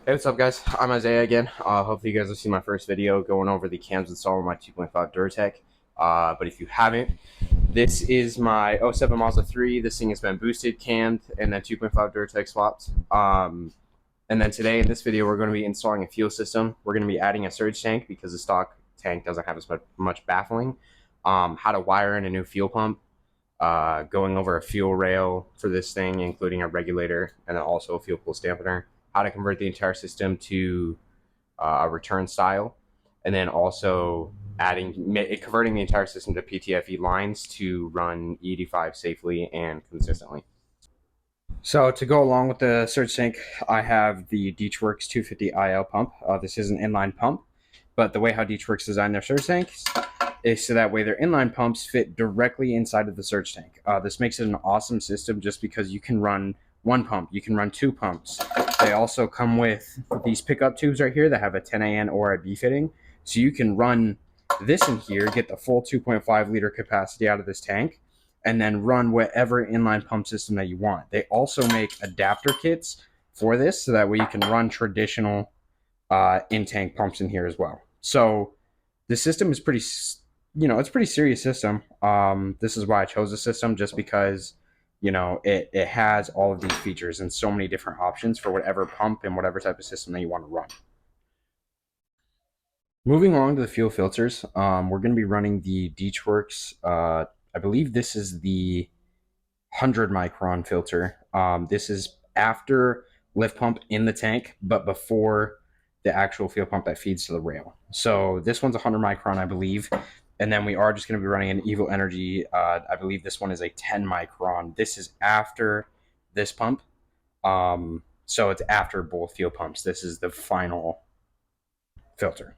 Hey, what's up, guys? I'm Isaiah again. Hopefully, you guys have seen my first video going over the cams installed on my 2.5 Duratec. But if you haven't, this is my '07 Mazda 3. This thing has been boosted, cammed, and then 2.5 Duratec swapped. And then today in this video, we're going to be installing a fuel system. We're going to be adding a surge tank because the stock tank doesn't have as much baffling. How to wire in a new fuel pump. Going over a fuel rail for this thing, including a regulator and then also a fuel pulse dampener. How to convert the entire system to a return style, and then also converting the entire system to PTFE lines to run E85 safely and consistently. So to go along with the surge tank, I have the Deechworks 250 IL pump. This is an inline pump, but the way how Deechworks designed their surge tanks is so that way their inline pumps fit directly inside of the surge tank. This makes it an awesome system just because you can run one pump, you can run two pumps. They also come with these pickup tubes right here that have a 10AN or a B fitting. So you can run this in here, get the full 2.5 liter capacity out of this tank, and then run whatever inline pump system that you want. They also make adapter kits for this so that way you can run traditional in-tank pumps in here as well. So the system is pretty, it's a pretty serious system. This is why I chose the system, just because it has all of these features and so many different options for whatever pump and whatever type of system that you want to run. Moving along to the fuel filters, we're going to be running the Deechworks. I believe this is the 100 micron filter. This is after lift pump in the tank, but before the actual fuel pump that feeds to the rail. So this one's 100 micron, I believe. And then we are just going to be running an Evo Energy. I believe this one is a 10 micron. This is after this pump. So it's after both fuel pumps. This is the final filter.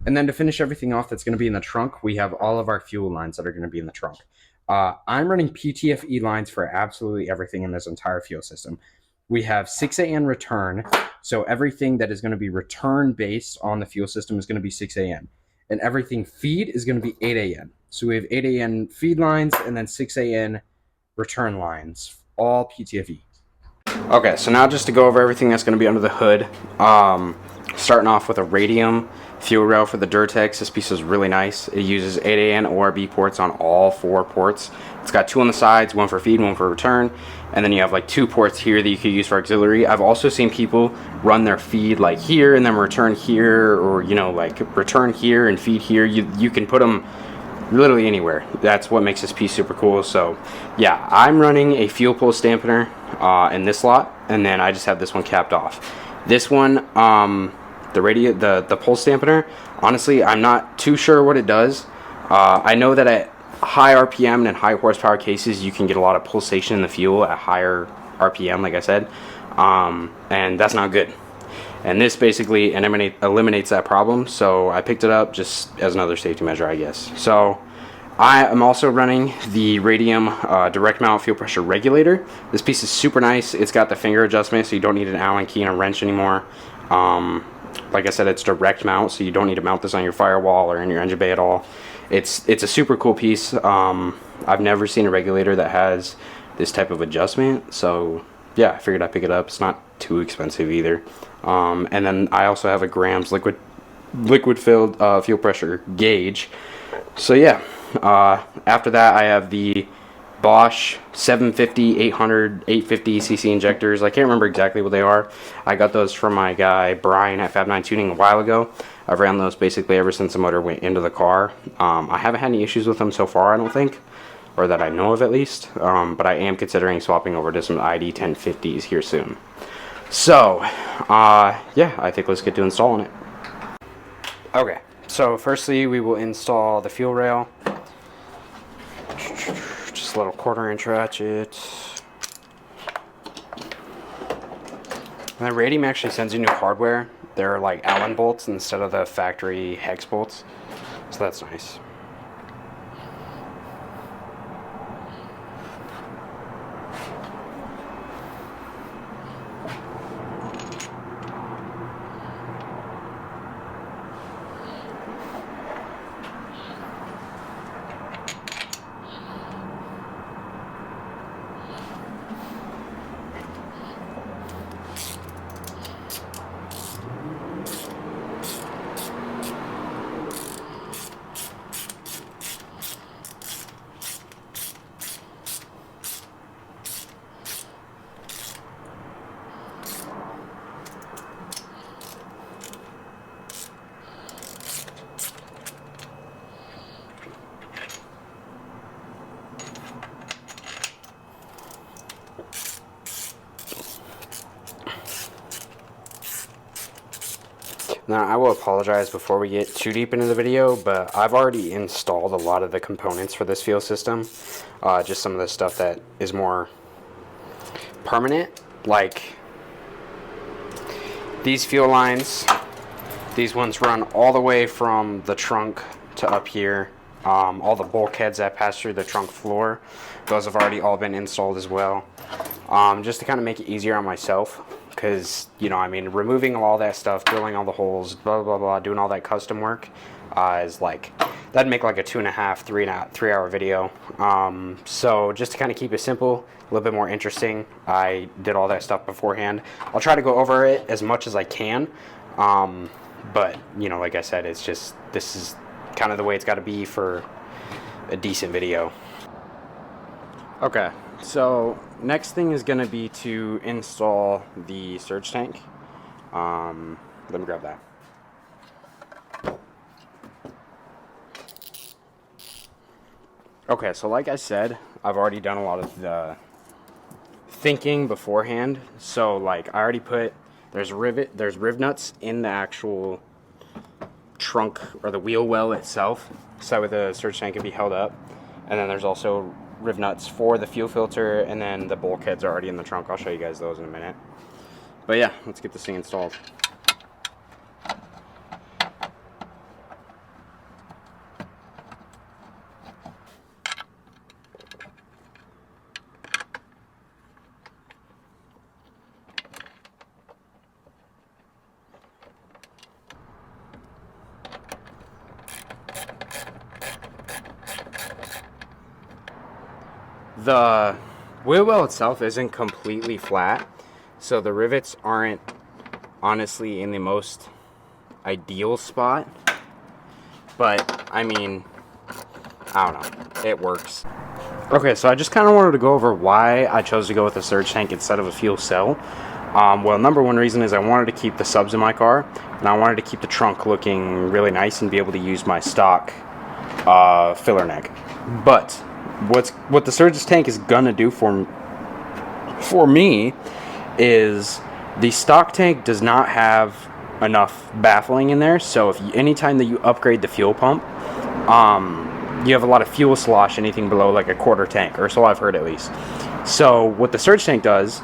And then to finish everything off that's going to be in the trunk, we have all of our fuel lines that are going to be in the trunk. I'm running PTFE lines for absolutely everything in this entire fuel system. We have 6AN return. So everything that is going to be return based on the fuel system is going to be 6AN. And everything feed is going to be 8AN. So we have 8AN feed lines and then 6AN return lines, all PTFE. Okay, so now just to go over everything that's going to be under the hood. Starting off with a radium fuel rail for the Duratec. This piece is really nice. It uses 8AN ORB ports on all four ports. It's got two on the sides, one for feed, one for return, and then you have like two ports here that you could use for auxiliary. I've also seen people run their feed like here and then return here, or like return here and feed here. You can put them literally anywhere. That's what makes this piece super cool. So yeah, I'm running a fuel pulse dampener in this slot, and then I just have this one capped off. This one, the pulse dampener, honestly, I'm not too sure what it does. I know that at high RPM and high horsepower cases, you can get a lot of pulsation in the fuel at higher RPM, like I said, and that's not good. And this basically eliminates that problem, so I picked it up just as another safety measure, I guess. So I am also running the Radium direct mount fuel pressure regulator. This piece is super nice. It's got the finger adjustment, so you don't need an Allen key and a wrench anymore. Like I said, it's direct mount, so you don't need to mount this on your firewall or in your engine bay at all. It's a super cool piece. I've never seen a regulator that has this type of adjustment, so yeah, I figured I'd pick it up. It's not too expensive either. And then I also have a Grams liquid filled fuel pressure gauge. So yeah, after that I have the Bosch 750, 800, 850 cc injectors. I can't remember exactly what they are. I got those from my guy Brian at Fab 9 Tuning a while ago. I've ran those basically ever since the motor went into the car. I haven't had any issues with them so far, I don't think, or that I know of at least, but I am considering swapping over to some ID 1050s here soon. So yeah, I think let's get to installing it. Okay, so firstly we will install the fuel rail. Just a little 1/4-inch ratchet. And then Radium actually sends you new hardware. They're like Allen bolts instead of the factory hex bolts, so that's nice. Now, I will apologize before we get too deep into the video, but I've already installed a lot of the components for this fuel system. Just some of the stuff that is more permanent, like these fuel lines. These ones run all the way from the trunk to up here. All the bulkheads that pass through the trunk floor, those have already all been installed as well. Just to kind of make it easier on myself, because, you know, I mean, removing all that stuff, drilling all the holes, blah, blah, blah, doing all that custom work is like, that'd make like a 2.5, 3 hour video. So just to kind of keep it simple, a little bit more interesting, I did all that stuff beforehand. I'll try to go over it as much as I can. But, you know, like I said, it's just, this is kind of the way it's got to be for a decent video. Okay, so next thing is going to be to install the surge tank. Let me grab that. Okay, so like I said, I've already done a lot of the thinking beforehand. So like I already put, there's riv nuts in the actual trunk or the wheel well itself, so that the surge tank can be held up. And then there's also riv nuts for the fuel filter, and then the bulkheads are already in the trunk. I'll show you guys those in a minute. But yeah, let's get this thing installed. The wheel well itself isn't completely flat, so the rivets aren't honestly in the most ideal spot, but I mean, I don't know, it works. Okay, so I just kind of wanted to go over why I chose to go with a surge tank instead of a fuel cell. Well, number one reason is I wanted to keep the subs in my car, and I wanted to keep the trunk looking really nice and be able to use my stock filler neck. But what the surge tank is gonna do for me is the stock tank does not have enough baffling in there. So anytime that you upgrade the fuel pump, you have a lot of fuel slosh anything below like a quarter tank, or so I've heard at least. So what the surge tank does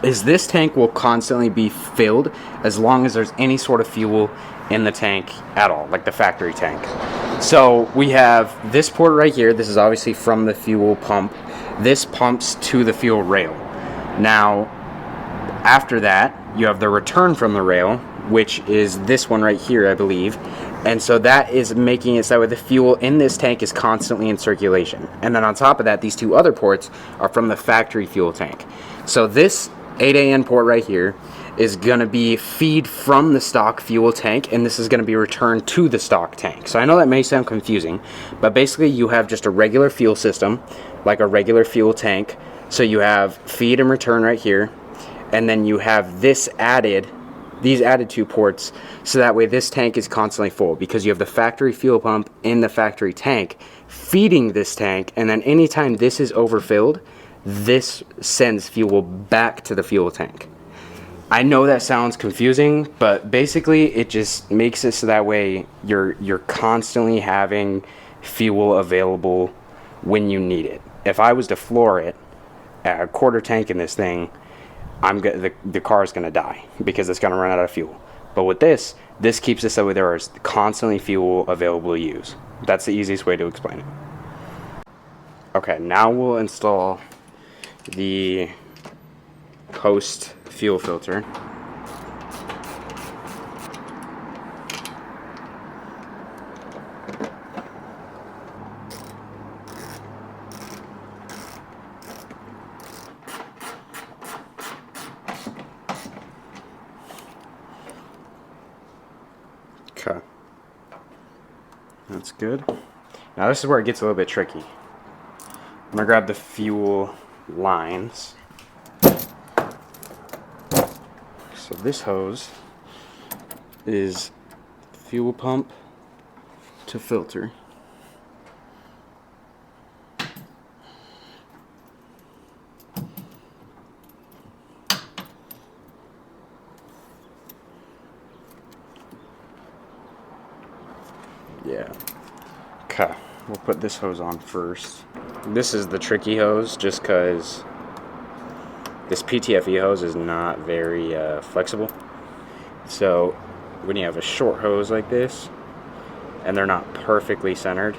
is this tank will constantly be filled as long as there's any sort of fuel in the tank at all, like the factory tank. So we have this port right here. This is obviously from the fuel pump. This pumps to the fuel rail. Now, after that, you have the return from the rail, which is this one right here, I believe. And so that is making it so that the fuel in this tank is constantly in circulation. And then on top of that, these two other ports are from the factory fuel tank. So this 8AN port right here is going to be feed from the stock fuel tank, and this is going to be returned to the stock tank. So I know that may sound confusing, but basically you have just a regular fuel system, like a regular fuel tank. So you have feed and return right here, and then you have these added two ports, so that way this tank is constantly full, because you have the factory fuel pump in the factory tank feeding this tank, and then anytime this is overfilled, this sends fuel back to the fuel tank. I know that sounds confusing, but basically it just makes it so that way you're constantly having fuel available when you need it. If I was to floor it at a quarter tank in this thing, the car is going to die because it's going to run out of fuel. But with this keeps it so there is constantly fuel available to use. That's the easiest way to explain it. Okay, now we'll install the post fuel filter. Okay, that's good. Now this is where it gets a little bit tricky. I'm gonna grab the fuel lines. So this hose is fuel pump to filter. Yeah. Okay, we'll put this hose on first. This is the tricky hose just because this PTFE hose is not very flexible. So when you have a short hose like this and they're not perfectly centered,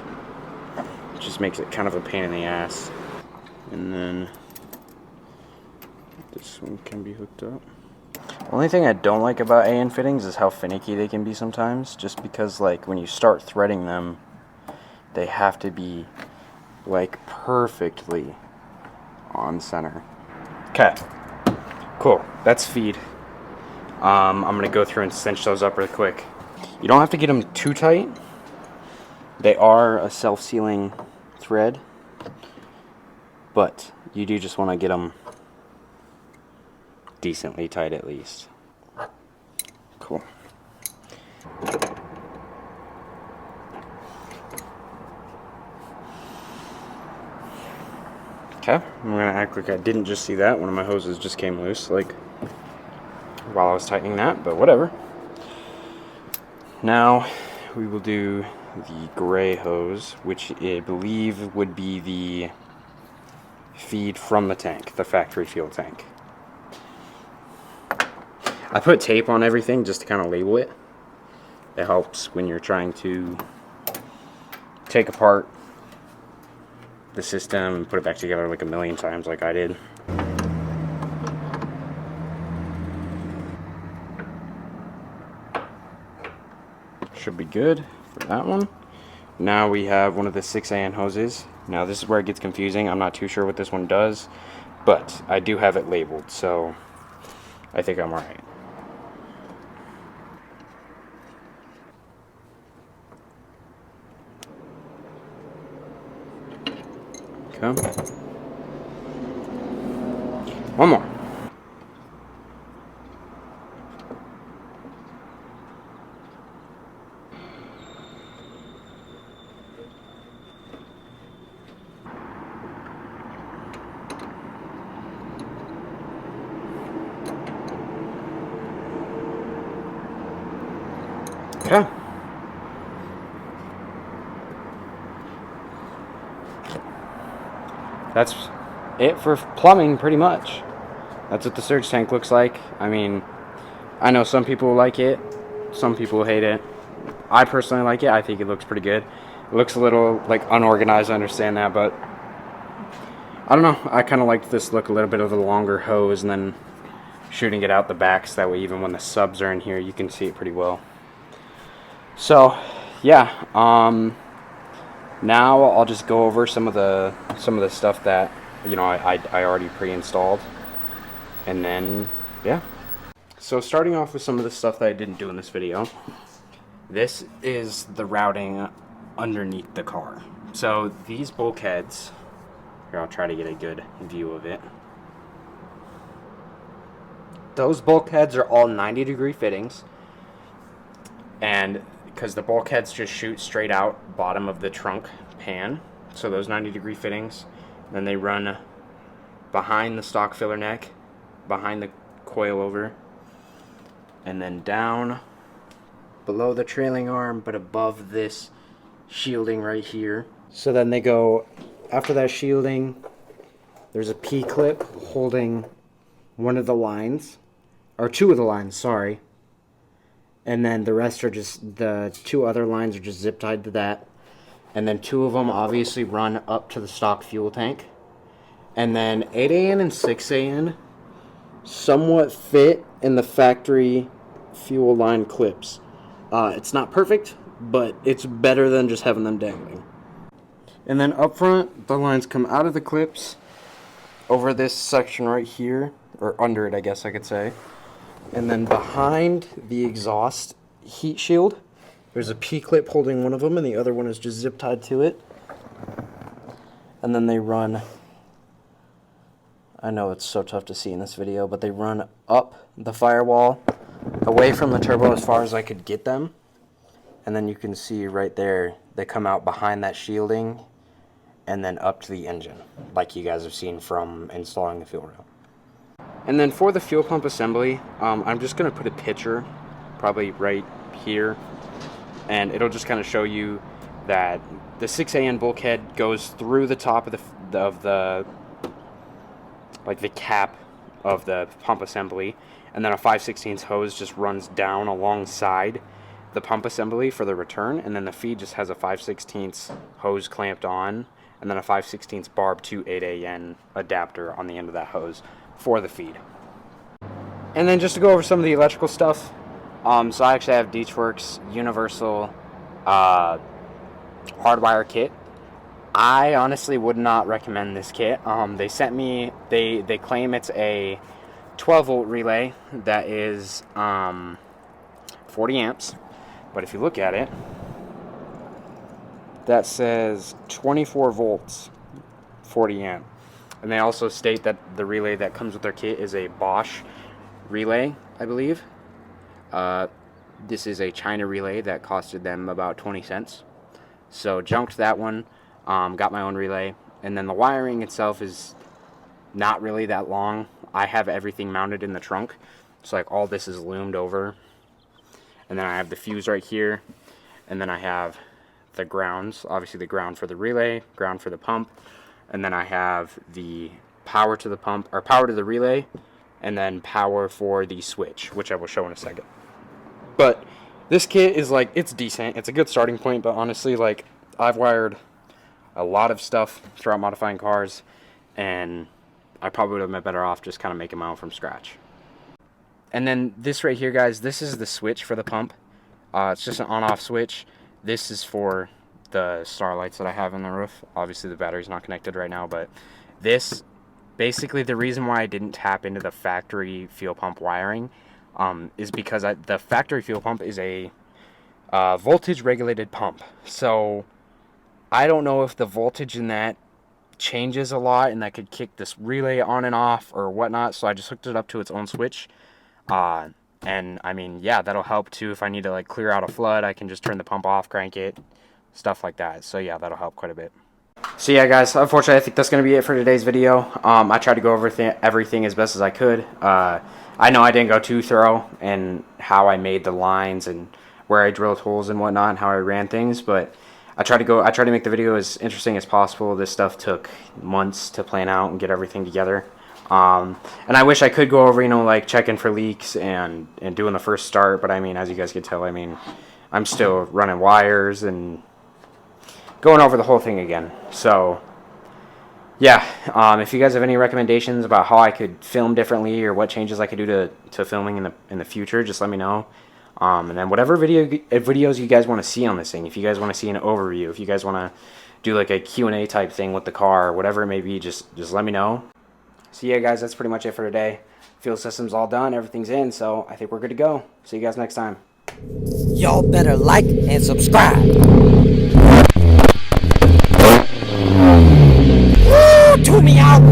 it just makes it kind of a pain in the ass. And then this one can be hooked up. The only thing I don't like about AN fittings is how finicky they can be sometimes, just because like when you start threading them, they have to be like perfectly on center. Okay, cool, that's feed. I'm gonna go through and cinch those up real quick. You don't have to get them too tight. They are a self-sealing thread, but you do just want to get them decently tight at least. Cool. Okay, I'm gonna act like I didn't just see that. One of my hoses just came loose, like while I was tightening that, but whatever. Now we will do the gray hose, which I believe would be the feed from the tank, the factory fuel tank. I put tape on everything just to kind of label it. It helps when you're trying to take apart the system and put it back together like a million times like I did. Should be good for that one. Now we have one of the 6AN hoses. Now this is where it gets confusing. I'm not too sure what this one does, but I do have it labeled, so I think I'm alright. Okay. One more. Okay. That's it for plumbing, pretty much. That's what the surge tank looks like. I mean, I know some people like it, some people hate it. I personally like it. I think it looks pretty good. It looks a little like unorganized, I understand that, but I don't know. I kind of like this look, a little bit of the longer hose and then shooting it out the back, so that way even when the subs are in here, you can see it pretty well. So, yeah. Now I'll just go over some of the stuff that I already pre-installed, and then yeah. So starting off with some of the stuff that I didn't do in this video. This is the routing underneath the car. So these bulkheads, here I'll try to get a good view of it. Those bulkheads are all 90-degree fittings, and because the bulkheads just shoot straight out bottom of the trunk pan, so those 90-degree fittings, then they run behind the stock filler neck, behind the coilover, and then down below the trailing arm, but above this shielding right here. So then they go, after that shielding, there's a P-clip holding one of the lines, or two of the lines, sorry. And then the rest are just, the two other lines are just zip tied to that. And then two of them obviously run up to the stock fuel tank. And then 8AN and 6AN somewhat fit in the factory fuel line clips. It's not perfect, but it's better than just having them dangling. And then up front, the lines come out of the clips over this section right here, or under it, I guess I could say. And then behind the exhaust heat shield, there's a P-clip holding one of them, and the other one is just zip tied to it. And then they run, I know it's so tough to see in this video, but they run up the firewall, away from the turbo as far as I could get them. And then you can see right there, they come out behind that shielding, and then up to the engine, like you guys have seen from installing the fuel rail. And then for the fuel pump assembly, I'm just going to put a picture, probably right here, and it'll just kind of show you that the 6AN bulkhead goes through the top of the like the cap of the pump assembly, and then a 5/16 hose just runs down alongside the pump assembly for the return, and then the feed just has a 5/16 hose clamped on, and then a 5/16 barb to 8AN adapter on the end of that hose for the feed. And then just to go over some of the electrical stuff, so I actually have Deechworks Universal hardwire kit. I honestly would not recommend this kit. They sent me, they claim it's a 12 volt relay that is 40 amps, but if you look at it, that says 24 volts 40 amp. And they also state that the relay that comes with their kit is a Bosch relay, I believe. This is a China relay that costed them about 20 cents. So junked that one, got my own relay, and then the wiring itself is not really that long. I have everything mounted in the trunk, so like all this is loomed over, and then I have the fuse right here, and then I have the grounds, obviously the ground for the relay, ground for the pump, and then I have the power to the pump, or power to the relay, and then power for the switch, which I will show in a second. But this kit is like, it's decent, it's a good starting point, but honestly, like, I've wired a lot of stuff throughout modifying cars, and I probably would have been better off just kind of making my own from scratch. And then this right here, guys, this is the switch for the pump. It's just an on-off switch. This is for the starlights that I have on the roof. Obviously the battery's not connected right now, but this, basically the reason why I didn't tap into the factory fuel pump wiring is because the factory fuel pump is a voltage regulated pump. So I don't know if the voltage in that changes a lot, and that could kick this relay on and off or whatnot, so I just hooked it up to its own switch. And I mean, yeah, that'll help too. If I need to like clear out a flood, I can just turn the pump off, crank it, stuff like that. So yeah, that'll help quite a bit. So yeah, guys, unfortunately I think that's going to be it for today's video. I tried to go over everything as best as I could. I know I didn't go too thorough in how I made the lines and where I drilled holes and whatnot and how I ran things, but I tried to make the video as interesting as possible. This stuff took months to plan out and get everything together. And I wish I could go over, you know, like checking for leaks and doing the first start, but I mean, as you guys can tell, I mean, I'm still running wires and going over the whole thing again. So yeah, if you guys have any recommendations about how I could film differently or what changes I could do to filming in the future, just let me know. And then whatever videos you guys want to see on this thing, if you guys want to see an overview, if you guys want to do like a Q&A type thing with the car, whatever it may be, just let me know. So yeah, guys, that's pretty much it for today. Fuel system's all done, everything's in, so I think we're good to go. See you guys next time. Y'all better like and subscribe. Woo, to me out.